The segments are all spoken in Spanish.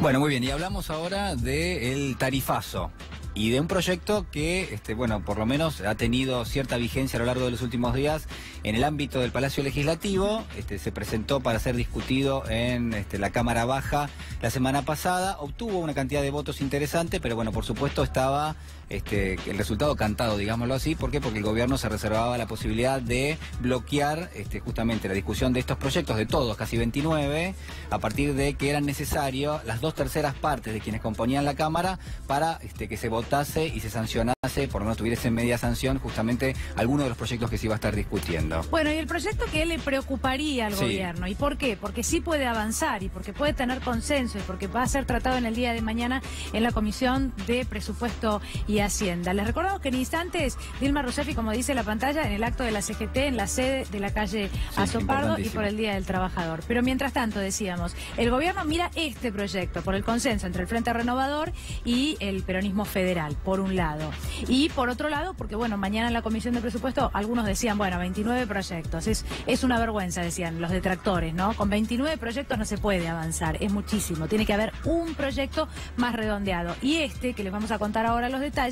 Bueno, muy bien, y hablamos ahora del tarifazo y de un proyecto que, bueno, por lo menos ha tenido cierta vigencia a lo largo de los últimos días en el ámbito del Palacio Legislativo. Se presentó para ser discutido en la Cámara Baja la semana pasada, obtuvo una cantidad de votos interesante, pero bueno, por supuesto estaba el resultado cantado, digámoslo así. ¿Por qué? Porque el gobierno se reservaba la posibilidad de bloquear justamente la discusión de estos proyectos, de todos, casi 29, a partir de que eran necesarios las 2/3 partes de quienes componían la Cámara para que se votase y se sancionase, por lo menos tuviese media sanción, justamente alguno de los proyectos que se iba a estar discutiendo. Bueno, y el proyecto que le preocuparía al gobierno, ¿y por qué? Porque sí puede avanzar y porque puede tener consenso y porque va a ser tratado en el día de mañana en la Comisión de Presupuesto y Hacienda. Les recordamos que en instantes Dilma Rousseff, como dice la pantalla, en el acto de la CGT, en la sede de la calle Azopardo y por el Día del Trabajador. Pero mientras tanto, decíamos, el gobierno mira este proyecto por el consenso entre el Frente Renovador y el peronismo federal, por un lado. Y por otro lado, porque bueno, mañana en la Comisión de Presupuesto algunos decían, bueno, 29 proyectos, es una vergüenza, decían los detractores, ¿no? Con 29 proyectos no se puede avanzar, es muchísimo, tiene que haber un proyecto más redondeado. Y que les vamos a contar ahora los detalles,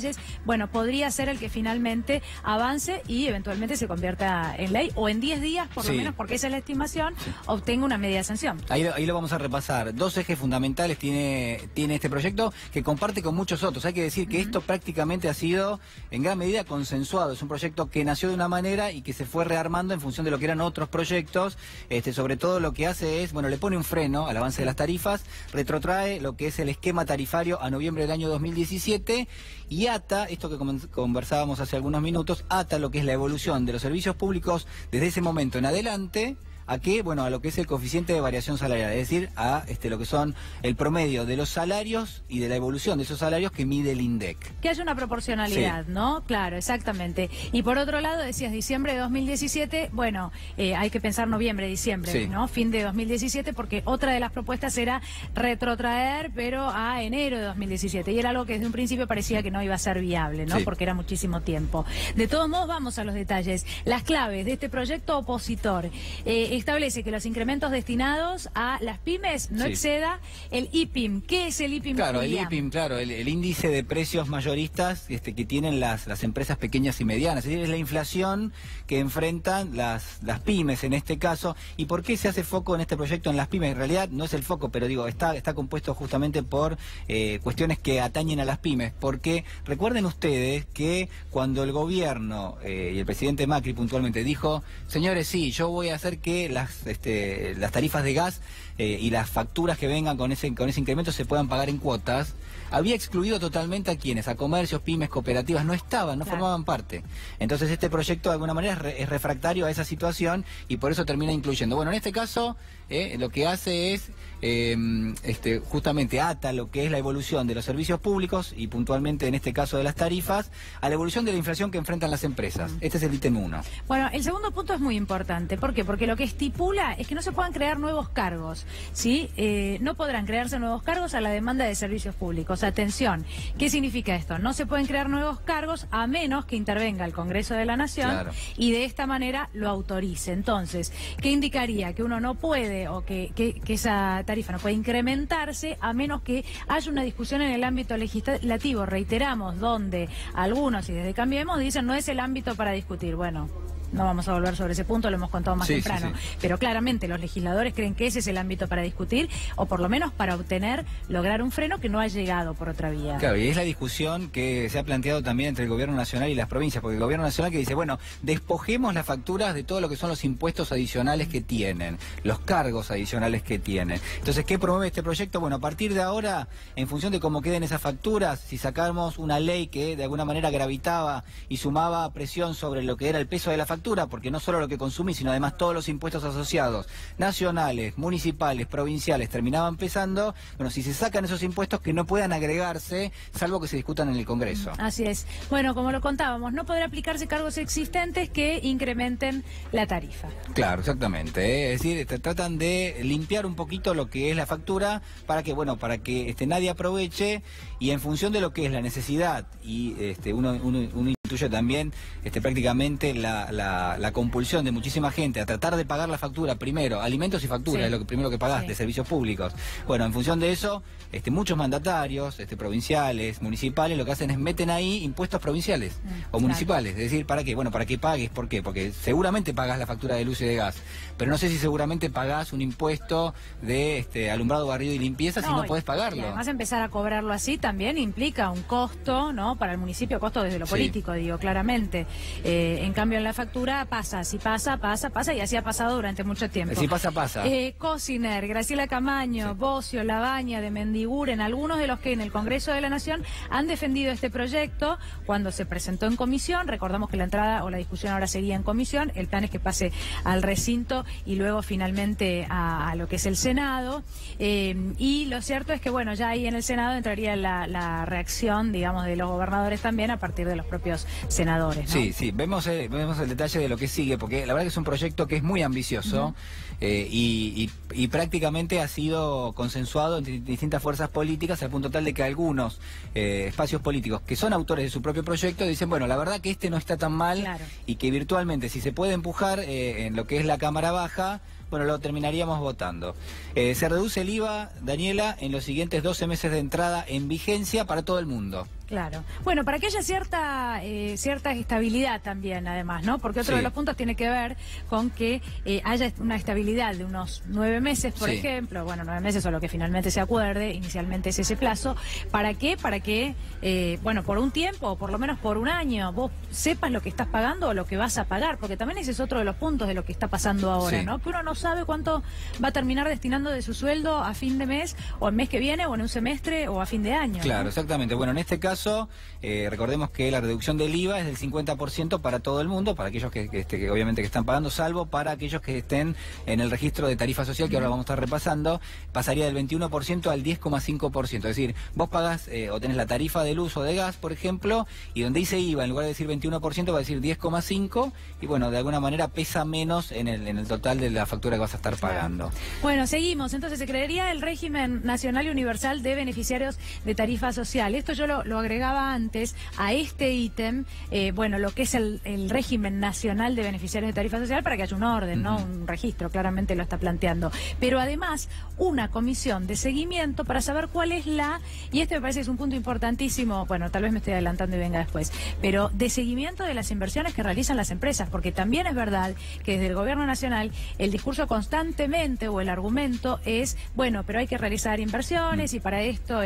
bueno, podría ser el que finalmente avance y eventualmente se convierta en ley, o en 10 días, por lo menos, porque esa es la estimación, obtenga una media sanción. Ahí lo vamos a repasar. Dos ejes fundamentales tiene este proyecto, que comparte con muchos otros. Hay que decir que esto prácticamente ha sido en gran medida consensuado. Es un proyecto que nació de una manera y que se fue rearmando en función de lo que eran otros proyectos. Sobre todo lo que hace es, bueno, le pone un freno al avance de las tarifas, retrotrae lo que es el esquema tarifario a noviembre del año 2017 y ata, esto que conversábamos hace algunos minutos, ata lo que es la evolución de los servicios públicos desde ese momento en adelante. ¿A qué? Bueno, a lo que es el coeficiente de variación salarial, es decir, a lo que son el promedio de los salarios y de la evolución de esos salarios que mide el INDEC. Que haya una proporcionalidad, ¿no? Claro, exactamente. Y por otro lado, decías diciembre de 2017, bueno, hay que pensar noviembre, diciembre, ¿no? Fin de 2017, porque otra de las propuestas era retrotraer, pero a enero de 2017. Y era algo que desde un principio parecía que no iba a ser viable, ¿no? Porque era muchísimo tiempo. De todos modos, vamos a los detalles. Las claves de este proyecto opositor. Establece que los incrementos destinados a las pymes no exceda el IPIM. ¿Qué es el IPIM? Claro, el IPIM, claro, el índice de precios mayoristas que tienen las empresas pequeñas y medianas. Es decir, es la inflación que enfrentan las pymes en este caso. ¿Y por qué se hace foco en este proyecto en las pymes? En realidad no es el foco, pero digo, está compuesto justamente por cuestiones que atañen a las pymes. Porque recuerden ustedes que cuando el gobierno y el presidente Macri puntualmente dijo, señores, sí, yo voy a hacer que las tarifas de gas y las facturas que vengan con ese incremento se puedan pagar en cuotas, había excluido totalmente a quienes, a comercios, pymes, cooperativas, no estaban, no formaban parte. Entonces este proyecto de alguna manera es refractario a esa situación y por eso termina incluyendo. Bueno, en este caso lo que hace es justamente ata lo que es la evolución de los servicios públicos y puntualmente en este caso de las tarifas a la evolución de la inflación que enfrentan las empresas. Este es el ítem 1. Bueno, el segundo punto es muy importante. ¿Por qué? Porque lo que estipula es que no se puedan crear nuevos cargos, ¿sí? No podrán crearse nuevos cargos a la demanda de servicios públicos. Atención, ¿qué significa esto? No se pueden crear nuevos cargos a menos que intervenga el Congreso de la Nación y de esta manera lo autorice. Entonces, ¿qué indicaría? Que uno no puede o que esa tarifa no puede incrementarse a menos que haya una discusión en el ámbito legislativo. Reiteramos, donde algunos, y desde Cambiemos, dicen no es el ámbito para discutir. Bueno, no vamos a volver sobre ese punto, lo hemos contado más temprano. Pero claramente los legisladores creen que ese es el ámbito para discutir, o por lo menos para lograr un freno que no ha llegado por otra vía. Claro, y es la discusión que se ha planteado también entre el gobierno nacional y las provincias, porque el gobierno nacional que dice, bueno, despojemos las facturas de todo lo que son los impuestos adicionales que tienen, los cargos adicionales que tienen. Entonces, ¿qué promueve este proyecto? Bueno, a partir de ahora, en función de cómo queden esas facturas, si sacamos una ley que de alguna manera gravitaba y sumaba presión sobre lo que era el peso de la factura, porque no solo lo que consumís, sino además todos los impuestos asociados, nacionales, municipales, provinciales, terminaban pesando. Bueno, si se sacan esos impuestos, que no puedan agregarse, salvo que se discutan en el Congreso. Así es. Bueno, como lo contábamos, no podrá aplicarse cargos existentes que incrementen la tarifa. Claro, exactamente. Es decir, tratan de limpiar un poquito lo que es la factura para que, bueno, para que nadie aproveche y en función de lo que es la necesidad y uno constituye también prácticamente la compulsión de muchísima gente a tratar de pagar la factura primero, alimentos y facturas, es lo primero que pagaste, servicios públicos. Bueno, en función de eso, muchos mandatarios, provinciales, municipales, lo que hacen es meten ahí impuestos provinciales o municipales. Es decir, ¿para qué? Bueno, para que pagues. ¿Por qué? Porque seguramente pagás la factura de luz y de gas, pero no sé si seguramente pagás un impuesto de alumbrado, barrido y limpieza si no podés pagarlo. Y además empezar a cobrarlo así también implica un costo, ¿no? Para el municipio, costo desde lo político, digo, claramente. En cambio, en la factura pasa, si pasa, y así ha pasado durante mucho tiempo. Si pasa, pasa. Cosiner, Graciela Camaño, Bocio, Labaña, de Mendiguren, algunos de los que en el Congreso de la Nación han defendido este proyecto cuando se presentó en comisión. Recordamos que la entrada o la discusión ahora seguía en comisión. El plan es que pase al recinto y luego finalmente a lo que es el Senado. Y lo cierto es que, bueno, ya ahí en el Senado entraría la reacción, digamos, de los gobernadores también a partir de los propios senadores, ¿no? Sí, vemos el detalle de lo que sigue, porque la verdad que es un proyecto que es muy ambicioso. Y prácticamente ha sido consensuado entre distintas fuerzas políticas al punto tal de que algunos espacios políticos que son autores de su propio proyecto dicen, bueno, la verdad que no está tan mal y que virtualmente si se puede empujar en lo que es la Cámara Baja, bueno, lo terminaríamos votando. Se reduce el IVA, Daniela, en los siguientes 12 meses de entrada en vigencia para todo el mundo. Claro. Bueno, para que haya cierta estabilidad también, además, ¿no? Porque otro de los puntos tiene que ver con que haya una estabilidad de unos 9 meses, por ejemplo. Bueno, 9 meses o lo que finalmente se acuerde, inicialmente es ese plazo. ¿Para qué? Para que, bueno, por un tiempo, o por lo menos por un año, vos sepas lo que estás pagando o lo que vas a pagar. Porque también ese es otro de los puntos de lo que está pasando ahora, ¿no? Que uno no sabe cuánto va a terminar destinando de su sueldo a fin de mes, o el mes que viene, o en un semestre, o a fin de año. Claro, ¿no? Exactamente. Bueno, en este caso, recordemos que la reducción del IVA es del 50% para todo el mundo, para aquellos que obviamente que están pagando, salvo para aquellos que estén en el registro de tarifa social, que ahora vamos a estar repasando, pasaría del 21% al 10,5%. Es decir, vos pagás o tenés la tarifa de luz o de gas, por ejemplo, y donde dice IVA, en lugar de decir 21%, va a decir 10,5%, y bueno, de alguna manera pesa menos en el total de la factura que vas a estar pagando. Bueno, seguimos. Entonces, se crearía el régimen nacional y universal de beneficiarios de tarifa social. Esto yo lo agregaba antes a este ítem, bueno, lo que es el régimen nacional de beneficiarios de tarifa social, para que haya un orden, ¿no? Un registro, claramente lo está planteando. Pero además, una comisión de seguimiento para saber cuál es y este me parece que es un punto importantísimo, bueno, tal vez me estoy adelantando y venga después, pero de seguimiento de las inversiones que realizan las empresas, porque también es verdad que desde el gobierno nacional el discurso constantemente o el argumento es, bueno, pero hay que realizar inversiones y para esto,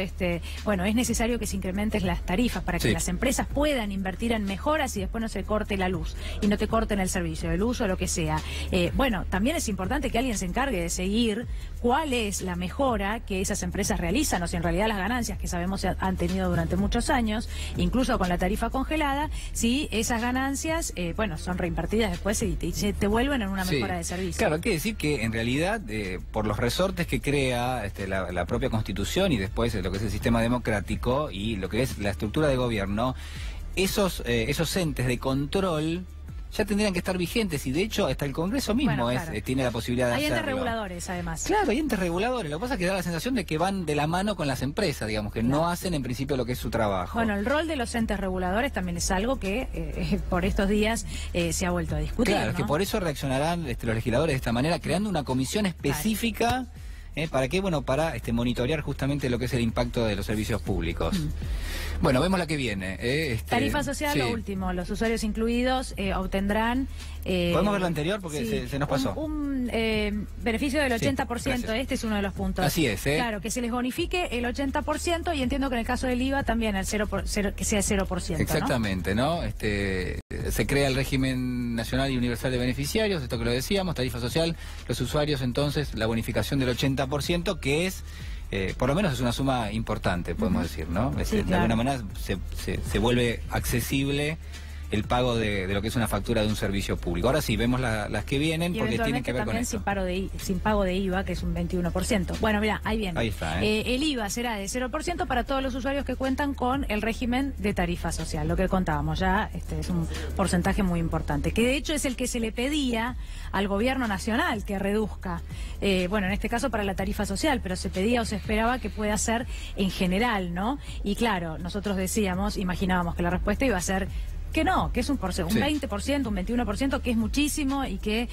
bueno, es necesario que se incrementen las tarifas para que las empresas puedan invertir en mejoras y después no se corte la luz y no te corten el servicio, el uso, lo que sea. Bueno, también es importante que alguien se encargue de seguir cuál es la mejora que esas empresas realizan, o si en realidad las ganancias que sabemos se han tenido durante muchos años, incluso con la tarifa congelada, si esas ganancias, bueno, son reinvertidas después y te vuelven en una mejora de servicio. Claro, hay que decir que en realidad, por los resortes que crea la propia Constitución y después lo que es el sistema democrático y lo que es la estructura de gobierno, esos entes de control ya tendrían que estar vigentes y de hecho hasta el Congreso mismo tiene la posibilidad de hacerlo. Hay entes reguladores además. Claro, hay entes reguladores. Lo que pasa es que da la sensación de que van de la mano con las empresas, digamos, que no hacen en principio lo que es su trabajo. Bueno, el rol de los entes reguladores también es algo que por estos días se ha vuelto a discutir. Claro, ¿no? es que por eso reaccionarán los legisladores de esta manera, creando una comisión específica. ¿Para qué? Bueno, para monitorear justamente lo que es el impacto de los servicios públicos. Bueno, vemos la que viene. Tarifa social, lo último. Los usuarios incluidos obtendrán... ¿Podemos ver la anterior? Porque se nos pasó. Un beneficio del 80%. Este es uno de los puntos. Así es. Claro, que se les bonifique el 80% y entiendo que en el caso del IVA también que sea 0%. Exactamente, ¿no? Se crea el régimen nacional y universal de beneficiarios, esto que lo decíamos, tarifa social, los usuarios entonces la bonificación del 80%, que es, por lo menos es una suma importante, podemos decir, ¿no? De alguna manera se vuelve accesible el pago de lo que es una factura de un servicio público. Ahora sí, vemos las que vienen, y porque tienen que ver con esto. Sin pago de IVA, que es un 21%. Bueno, mira, ahí viene. Ahí está, el IVA será de 0% para todos los usuarios que cuentan con el régimen de tarifa social, lo que contábamos ya, es un porcentaje muy importante, que de hecho es el que se le pedía al gobierno nacional que reduzca, bueno, en este caso para la tarifa social, pero se pedía o se esperaba que pueda ser en general, ¿no? Y claro, nosotros imaginábamos que la respuesta iba a ser que no, que es un 20%, un 21%, que es muchísimo y que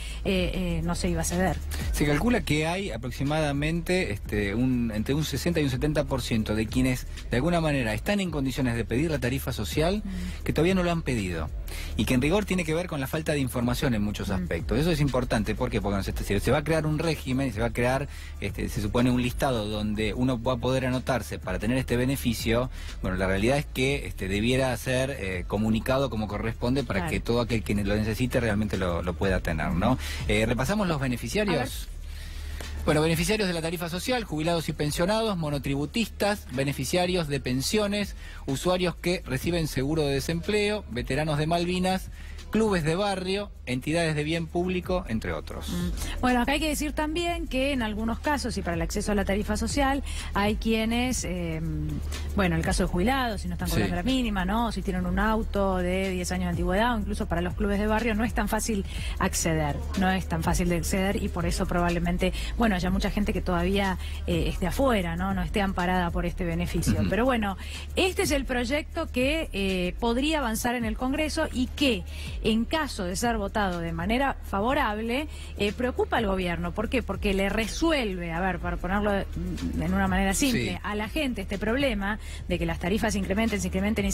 no se iba a ceder. Se calcula que hay aproximadamente entre un 60 y un 70% de quienes de alguna manera están en condiciones de pedir la tarifa social que todavía no lo han pedido. Y que en rigor tiene que ver con la falta de información en muchos aspectos. Eso es importante. ¿Por qué? Porque se va a crear un régimen, se va a crear, se supone, un listado donde uno va a poder anotarse para tener este beneficio. Bueno, la realidad es que debiera ser comunicado como corresponde para que todo aquel que lo necesite realmente lo pueda tener, ¿no? Repasamos los beneficiarios. Bueno, beneficiarios de la tarifa social, jubilados y pensionados, monotributistas, beneficiarios de pensiones, usuarios que reciben seguro de desempleo, veteranos de Malvinas, clubes de barrio, entidades de bien público, entre otros. Bueno, acá hay que decir también que en algunos casos, y para el acceso a la tarifa social, hay quienes, bueno, en el caso de jubilados, si no están cobrando la mínima, ¿no? O si tienen un auto de 10 años de antigüedad, o incluso para los clubes de barrio, no es tan fácil acceder, y por eso probablemente, bueno, haya mucha gente que todavía esté afuera, ¿no? No esté amparada por este beneficio. Pero bueno, este es el proyecto que podría avanzar en el Congreso y que, en caso de ser votado de manera favorable, preocupa al gobierno. ¿Por qué? Porque le resuelve, a ver, para ponerlo en una manera simple, a la gente este problema de que las tarifas se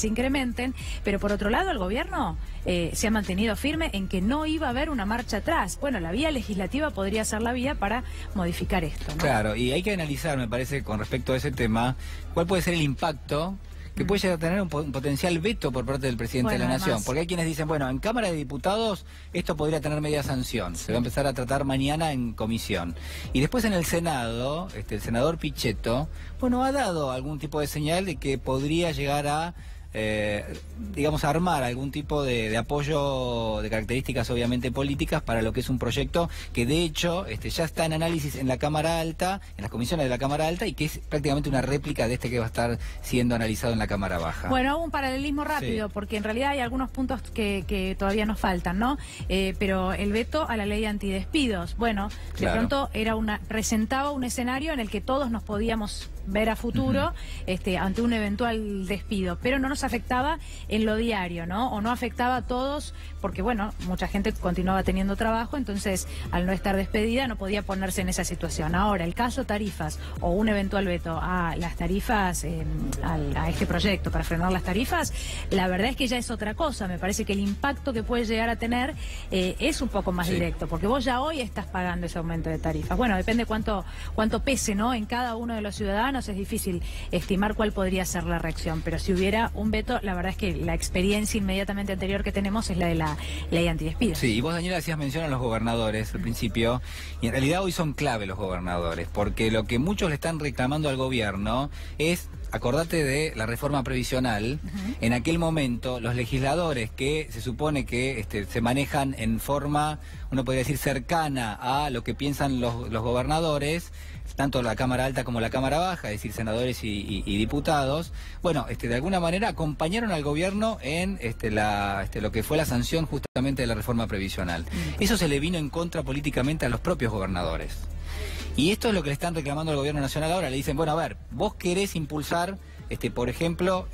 incrementen, pero por otro lado el gobierno se ha mantenido firme en que no iba a haber una marcha atrás. Bueno, la vía legislativa podría ser la vía para modificar esto, ¿no? Claro, y hay que analizar, me parece, con respecto a ese tema, cuál puede ser el impacto que puede llegar a tener un potencial veto por parte del presidente de la Nación. Porque hay quienes dicen, bueno, en Cámara de Diputados esto podría tener media sanción. Se va a empezar a tratar mañana en comisión. Y después en el Senado, el senador Pichetto, bueno, ha dado algún tipo de señal de que podría llegar a digamos, armar algún tipo de apoyo de características obviamente políticas para lo que es un proyecto que de hecho ya está en análisis en la Cámara Alta, en las comisiones de la Cámara Alta, y que es prácticamente una réplica de que va a estar siendo analizado en la Cámara Baja. Bueno, hago un paralelismo rápido, porque en realidad hay algunos puntos que todavía nos faltan, ¿no? Pero el veto a la ley antidespidos, bueno, de pronto presentaba un escenario en el que todos nos podíamos ver a futuro ante un eventual despido, pero no nos afectaba en lo diario, ¿no? O no afectaba a todos, porque bueno, mucha gente continuaba teniendo trabajo, entonces al no estar despedida no podía ponerse en esa situación. Ahora, el caso tarifas o un eventual veto a las tarifas, a este proyecto para frenar las tarifas, la verdad es que ya es otra cosa. Me parece que el impacto que puede llegar a tener es un poco más directo, porque vos ya hoy estás pagando ese aumento de tarifas. Bueno, depende cuánto pese, ¿no? En cada uno de los ciudadanos es difícil estimar cuál podría ser la reacción, pero si hubiera un veto, la verdad es que la experiencia inmediatamente anterior que tenemos es la de la ley antidespidos. Sí, y vos, Daniela, hacías mención a los gobernadores al principio, y en realidad hoy son clave los gobernadores, porque lo que muchos le están reclamando al gobierno es: acordate de la reforma previsional. En aquel momento, los legisladores que se supone que se manejan en forma, uno podría decir, cercana a lo que piensan los gobernadores, tanto la Cámara Alta como la Cámara Baja, es decir, senadores y diputados, bueno, de alguna manera acompañaron al gobierno en lo que fue la sanción justamente de la reforma previsional. Eso se le vino en contra políticamente a los propios gobernadores. Y esto es lo que le están reclamando al gobierno nacional ahora. Le dicen, bueno, a ver, vos querés impulsar, por ejemplo,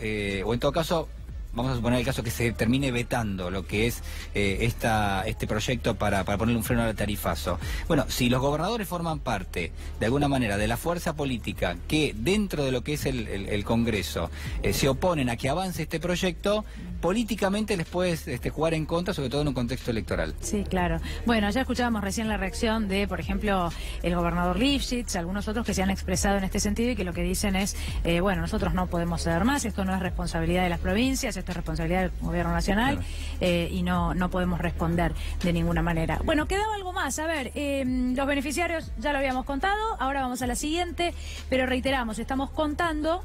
o en todo caso, vamos a suponer el caso que se termine vetando lo que es este proyecto para ponerle un freno al tarifazo. Bueno, si los gobernadores forman parte, de alguna manera, de la fuerza política que dentro de lo que es el Congreso se oponen a que avance este proyecto, políticamente les puedes jugar en contra, sobre todo en un contexto electoral. Sí, claro. Bueno, ya escuchábamos recién la reacción de, por ejemplo, el gobernador Lifshitz, algunos otros que se han expresado en este sentido y que lo que dicen es, bueno, nosotros no podemos ceder más, esto no es responsabilidad de las provincias, esto es responsabilidad del gobierno nacional, y no podemos responder de ninguna manera. Bueno, quedaba algo más. A ver, los beneficiarios ya lo habíamos contado, ahora vamos a la siguiente, pero reiteramos, estamos contando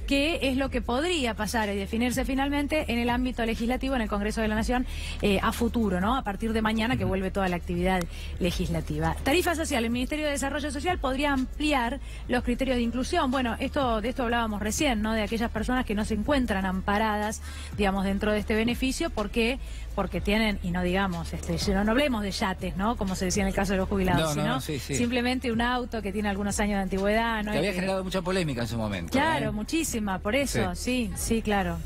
qué es lo que podría pasar y definirse finalmente en el ámbito legislativo, en el Congreso de la Nación, a futuro, ¿no? A partir de mañana, que vuelve toda la actividad legislativa. Tarifa social. El Ministerio de Desarrollo Social podría ampliar los criterios de inclusión. Bueno, de esto hablábamos recién, ¿no? De aquellas personas que no se encuentran amparadas, digamos, dentro de este beneficio, porque tienen, y no digamos, no hablemos de yates, ¿no? Como se decía en el caso de los jubilados, sino simplemente un auto que tiene algunos años de antigüedad, ¿no? Que había generado mucha polémica en su momento. Claro, muchísima, por eso, sí, claro.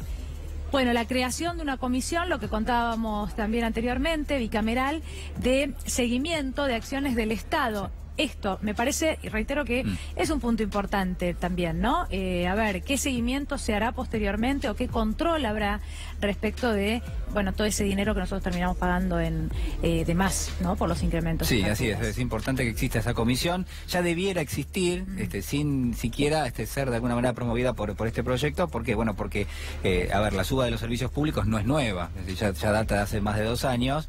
Bueno, la creación de una comisión, lo que contábamos también anteriormente, bicameral, de seguimiento de acciones del Estado. Esto me parece, y reitero que es un punto importante también, ¿no? A ver, ¿qué seguimiento se hará posteriormente o qué control habrá respecto de, bueno, todo ese dinero que nosotros terminamos pagando de más, ¿no? Por los incrementos. Sí, así es importante que exista esa comisión. Ya debiera existir, sin siquiera ser de alguna manera promovida por este proyecto. ¿Por qué? Bueno, porque, a ver, la suba de los servicios públicos no es nueva, es decir, ya data de hace más de 2 años,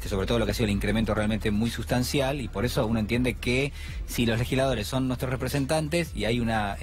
sobre todo lo que ha sido el incremento realmente muy sustancial, y por eso uno entiende que si los legisladores son nuestros representantes y hay una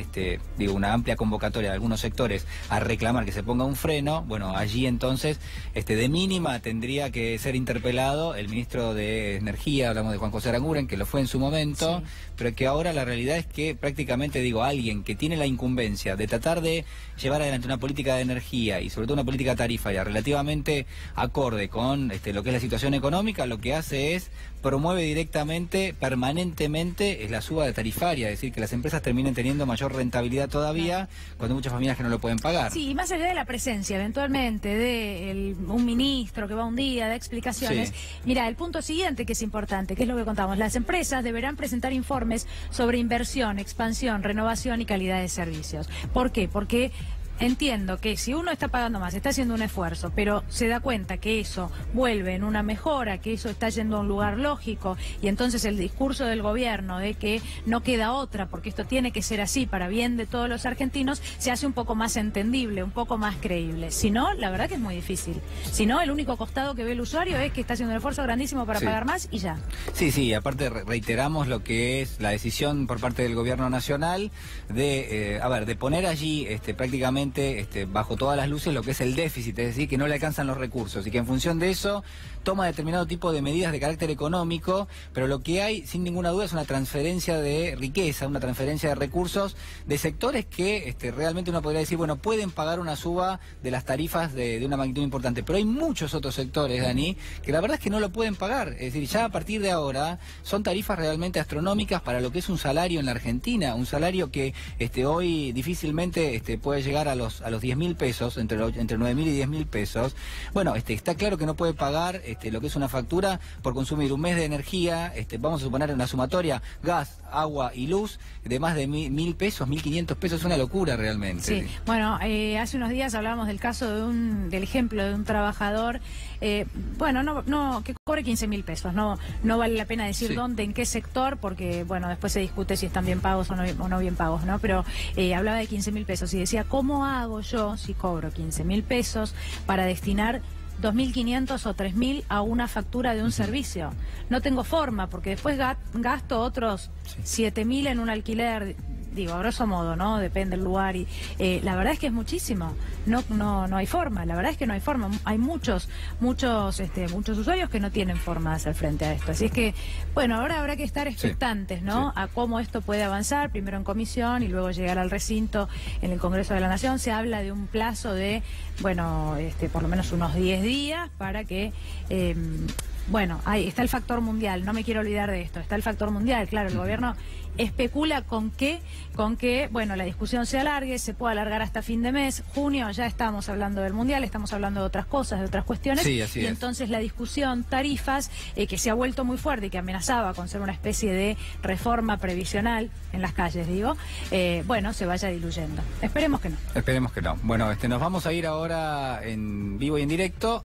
amplia convocatoria de algunos sectores a reclamar que se ponga un freno, bueno, allí entonces de mínima tendría que ser interpelado el ministro de Energía, hablamos de Juan José Aranguren, que lo fue en su momento, sí, pero que ahora la realidad es que prácticamente, alguien que tiene la incumbencia de tratar de llevar adelante una política de energía y sobre todo una política tarifaria relativamente acorde con lo que es la situación económica, lo que hace es promueve directamente, permanentemente, la suba de tarifaria, es decir, que las empresas terminen teniendo mayor rentabilidad todavía, cuando hay muchas familias que no lo pueden pagar. Sí, y más allá de la presencia, eventualmente, de un ministro que va un día, da explicaciones. Sí. Mira, el punto siguiente que es importante, que es lo que contamos, las empresas deberán presentar informes sobre inversión, expansión, renovación y calidad de servicios. ¿Por qué? Porque entiendo que si uno está pagando más, está haciendo un esfuerzo, pero se da cuenta que eso vuelve en una mejora, que eso está yendo a un lugar lógico, y entonces el discurso del gobierno de que no queda otra, porque esto tiene que ser así para bien de todos los argentinos, se hace un poco más entendible, un poco más creíble. Si no, la verdad que es muy difícil. Si no, el único costado que ve el usuario es que está haciendo un esfuerzo grandísimo para pagar más y ya. Sí, aparte reiteramos lo que es la decisión por parte del gobierno nacional de poner allí prácticamente bajo todas las luces lo que es el déficit, es decir, que no le alcanzan los recursos y que en función de eso toma determinado tipo de medidas de carácter económico, pero lo que hay sin ninguna duda es una transferencia de riqueza, una transferencia de recursos de sectores que realmente uno podría decir, bueno, pueden pagar una suba de las tarifas de una magnitud importante, pero hay muchos otros sectores, Dani, que la verdad es que no lo pueden pagar, es decir, ya a partir de ahora son tarifas realmente astronómicas para lo que es un salario en la Argentina, un salario que hoy difícilmente puede llegar a los 10.000 pesos, entre 9.000 y 10.000 pesos. Bueno, está claro que no puede pagar lo que es una factura por consumir un mes de energía, vamos a suponer una sumatoria, gas, agua y luz, de más de 1.000 pesos, 1.500 pesos, es una locura realmente. Sí, bueno, hace unos días hablábamos del caso del ejemplo de un trabajador, que cobre 15.000 pesos, no vale la pena decir dónde, en qué sector, porque bueno, después se discute si están bien pagos o no bien pagos, ¿no? Pero hablaba de 15.000 pesos y decía, ¿cómo hago yo, si cobro 15.000 pesos, para destinar 2.500 o 3.000 a una factura de un servicio? No tengo forma, porque después gasto otros 7.000 en un alquiler, digo, a grosso modo, ¿no? Depende del lugar, y la verdad es que es muchísimo. No hay forma, la verdad es que no hay forma. Hay muchos usuarios que no tienen forma de hacer frente a esto. Así es que, bueno, ahora habrá que estar expectantes, ¿no? A cómo esto puede avanzar, primero en comisión y luego llegar al recinto en el Congreso de la Nación. Se habla de un plazo de, por lo menos unos 10 días para que... ahí está el factor mundial, no me quiero olvidar de esto, está el factor mundial, claro, el gobierno especula con que, la discusión se alargue, se pueda alargar hasta fin de mes, junio ya estamos hablando del mundial, estamos hablando de otras cosas, de otras cuestiones, y entonces la discusión tarifas, que se ha vuelto muy fuerte y que amenazaba con ser una especie de reforma previsional en las calles, se vaya diluyendo. Esperemos que no. Esperemos que no. Bueno, nos vamos a ir ahora en vivo y en directo.